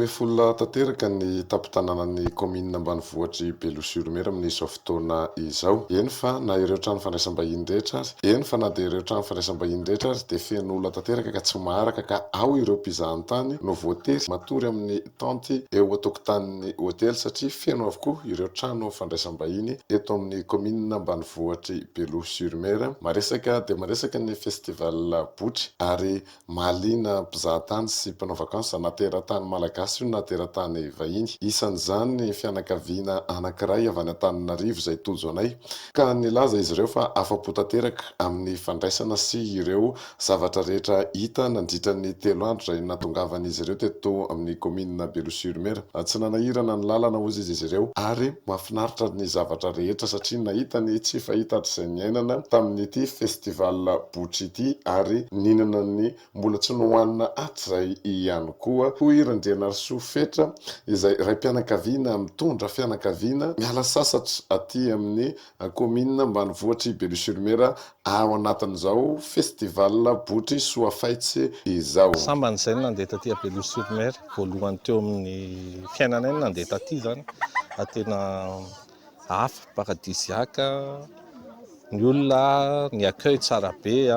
Mifola tanteraka ny tapitanana commune ambanivohitry Beloha-sur-Mer amin'izao fotoana izao. Eny fa na ireo trano fandraisam-bahiny rehetra ary, eny fa na dia ireo trano fandraisam-bahiny rehetra ary dia feno olona tanteraka ka tsy maharaka ka ao ireo mpizahatany no voatery matory amin'ny tente eo an-tokotanin'ny hôtely satria feno avokoa ireo trano fandraisam-bahiny eto amin'ny commune ambanivohitry Beloha-sur-Mer. Maresaka dia maresaka ny festival botry ary mahaliana mpizahatany sy mpanao vakansa na teratany malagasy io na teratany vahiny. Isan'izany ny fianakaviana anankiray avy any Antananarivo izay tojo anay ka nilaza izy ireo fa afa-po tanteraka amin'ny fandraisana sy ireo zavatra rehetra hita nandritra ny 3 andro izay nahatongavan'izy ireo teto amin'ny commune Beloha-sur-Mer. Tsy nanahirana ny lalana hozy izy ireo ary mahafinaritra ny zavatra rehetra satria nahita ny tsy fahita hatr'izay niainana tamin'ity festival botry ity ary ninana ny mbola tsy nohanina hatr'izay ihany koa. Hoy Randrianarsoa Fetra izay ray mpianakaviana mitondra fianakaviana miala sasatra aty amin'ny commune ambanivohitry Beloha-sur-Mer ao anatin'izao festival botry Soafaitsy izao. Samban'izay nandeha taty Beloha-sur-Mer voalohany teo amin'ny fiainanay nandeha taty zany tena hafa paradisiaka, ny olona ny accueil tsara be,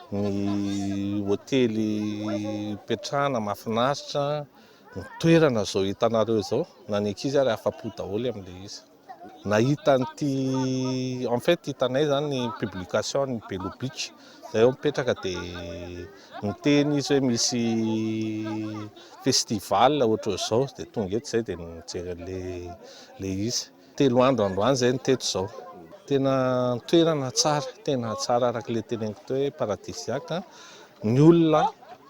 ny hôtely petrahana mahafinaritra, ny toerana zao hitanareo zao na ny ankizy ary afa-po daholo amin'ilay izy. Nahita an'ity en fait hitanay zany ny publication ny Beloha Beach zay eo mipetraka dia niteny izy hoe misy festival ohatra izao dia tonga eto zay dia nijery an'ilay izy. 3 andro androany zay niteto zao. Tena toerana tsara, tena tsara arak'ilay teneniko teo hoe paradisiaka, ny olona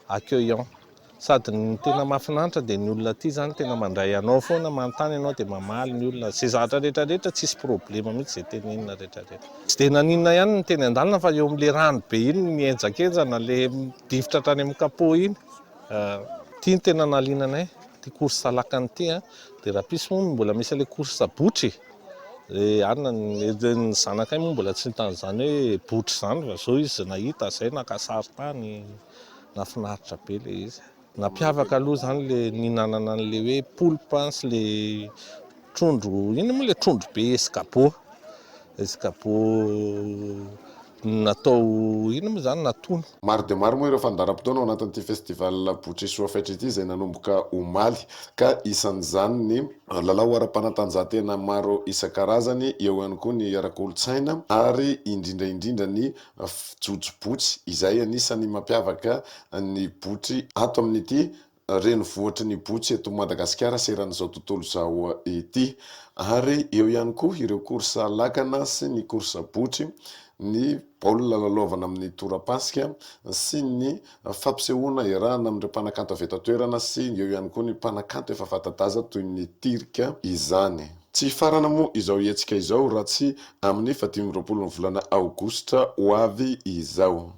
accueillant sady ny tena mahafinaritra dia ny olona aty zany tena mandray anao foana manontany ianao dia mamaly ny olona izay zavatra rehetrarehetra tsisy problema mihitsy izay tenenina rehetrarehetra. Tsy dia naninona ihany ny teny an-dalana fa eo amin'ilay rano be iny mienjakenjana ilay difotra hatrany amin'ny kapô iny. Ity ny tena nahaliana anay ty course lakana ity dia raha pisy moa mbola misy ilay course botry anona ny zanakay moa mbola tsy nitany izany hoe botry izany fa zao izy nahita zay naka sary tany, nafinaritra be ilay izy. Nampiavaka aloha zany le ninanana an'ilay hoe poulpe sy le trondro, ino moa le trondro be escabeau natao ino moa zany natono. Maro dia maro moa ireo fandaharam-potoana ao anatin'ity festival botry Soafaitra ity izay nanomboka omaly ka isan'izany ny lalao ara-panatanjahantena maro isan-karazany, eo ihany koa ny ara-kolotsaina ary indrindra ny jojo botry izay anisany mampiavaka ny botry ato amin'ity renivohitry ny botry eto Madagasikara seran'izao tontolo izao ity. Ary eo ihany koa ireo course lakana sy ny course botry, ny baolina lalaovana amin'ny tora-pasika sy ny fampisehoana iarahana amin'ireo mpanakanto avy eto an-toerana sy eo ihany koa ny mpanakanto efa fanta-daza toy ny tirika izany. Tsy farana moa izao hetsika izao raha tsy amin'ny 25 volana aogositra ho avy izao.